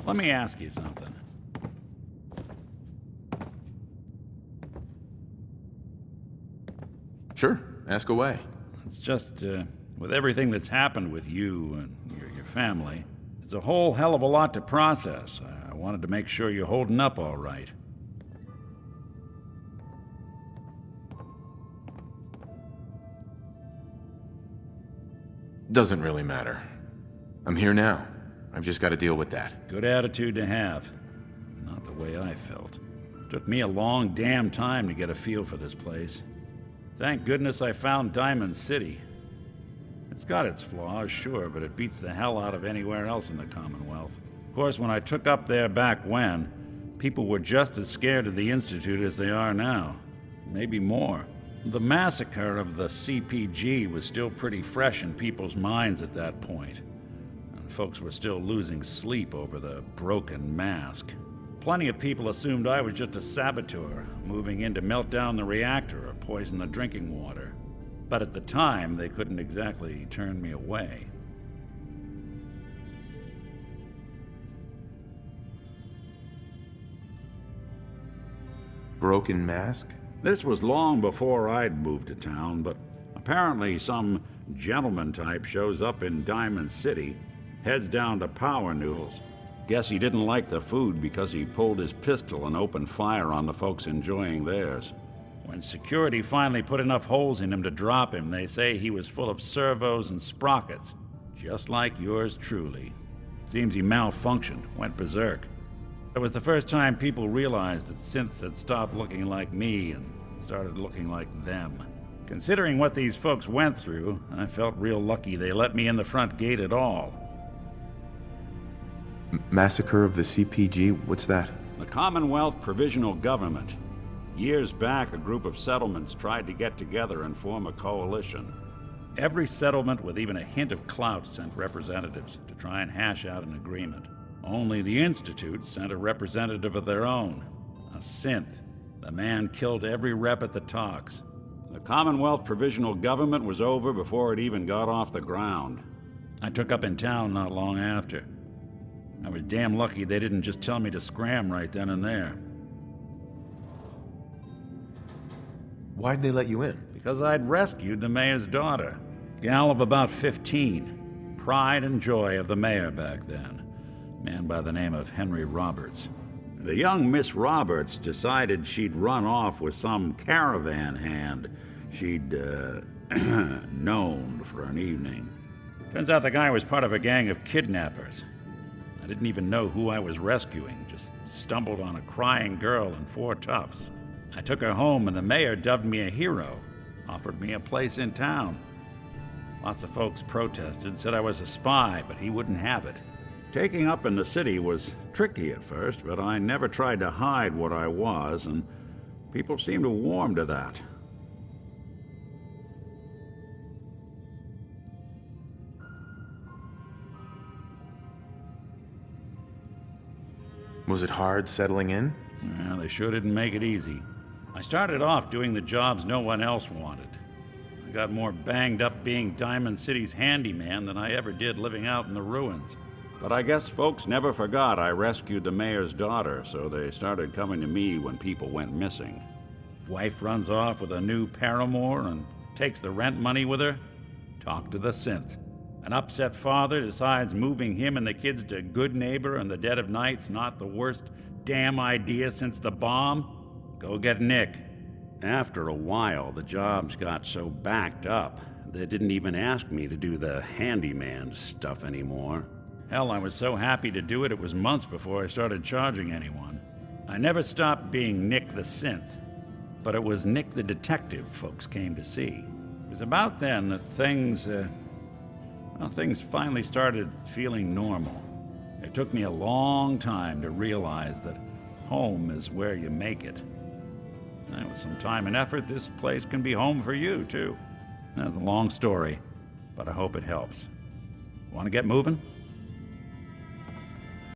Let me ask you something. Sure, ask away. It's just, with everything that's happened with you and your family, it's a whole hell of a lot to process. I wanted to make sure you're holding up all right. Doesn't really matter. I'm here now. I've just got to deal with that. Good attitude to have. Not the way I felt. Took me a long damn time to get a feel for this place. Thank goodness I found Diamond City. It's got its flaws, sure, but it beats the hell out of anywhere else in the Commonwealth. Of course, when I took up there back when, people were just as scared of the Institute as they are now. Maybe more. The massacre of the CPG was still pretty fresh in people's minds at that point, and folks were still losing sleep over the broken mask. Plenty of people assumed I was just a saboteur, moving in to melt down the reactor or poison the drinking water. But at the time, they couldn't exactly turn me away. Broken mask? This was long before I'd moved to town, but apparently some gentleman type shows up in Diamond City, heads down to Power Noodles. Guess he didn't like the food because he pulled his pistol and opened fire on the folks enjoying theirs. When security finally put enough holes in him to drop him, they say he was full of servos and sprockets, just like yours truly. Seems he malfunctioned, went berserk. It was the first time people realized that synths had stopped looking like me and started looking like them. Considering what these folks went through, I felt real lucky they let me in the front gate at all. Massacre of the CPG? What's that? The Commonwealth Provisional Government. Years back, a group of settlements tried to get together and form a coalition. Every settlement with even a hint of clout sent representatives to try and hash out an agreement. Only the Institute sent a representative of their own, a synth. The man killed every rep at the talks. The Commonwealth Provisional Government was over before it even got off the ground. I took up in town not long after. I was damn lucky they didn't just tell me to scram right then and there. Why'd they let you in? Because I'd rescued the mayor's daughter. Gal of about 15. Pride and joy of the mayor back then. Man by the name of Henry Roberts. The young Miss Roberts decided she'd run off with some caravan hand she'd, known for an evening. Turns out the guy was part of a gang of kidnappers. I didn't even know who I was rescuing, just stumbled on a crying girl and 4 toughs. I took her home and the mayor dubbed me a hero, offered me a place in town. Lots of folks protested, said I was a spy, but he wouldn't have it. Taking up in the city was tricky at first, but I never tried to hide what I was, and people seemed to warm to that. Was it hard settling in? Yeah, they sure didn't make it easy. I started off doing the jobs no one else wanted. I got more banged up being Diamond City's handyman than I ever did living out in the ruins. But I guess folks never forgot I rescued the mayor's daughter, so they started coming to me when people went missing. Wife runs off with a new paramour and takes the rent money with her. Talk to the synth. An upset father decides moving him and the kids to Good Neighbor in the dead of night's not the worst damn idea since the bomb. Go get Nick. After a while, the jobs got so backed up, they didn't even ask me to do the handyman stuff anymore. Hell, I was so happy to do it, it was months before I started charging anyone. I never stopped being Nick the Synth, but it was Nick the Detective folks came to see. It was about then that things finally started feeling normal. It took me a long time to realize that home is where you make it. And with some time and effort, this place can be home for you, too. That's a long story, but I hope it helps. Want to get moving?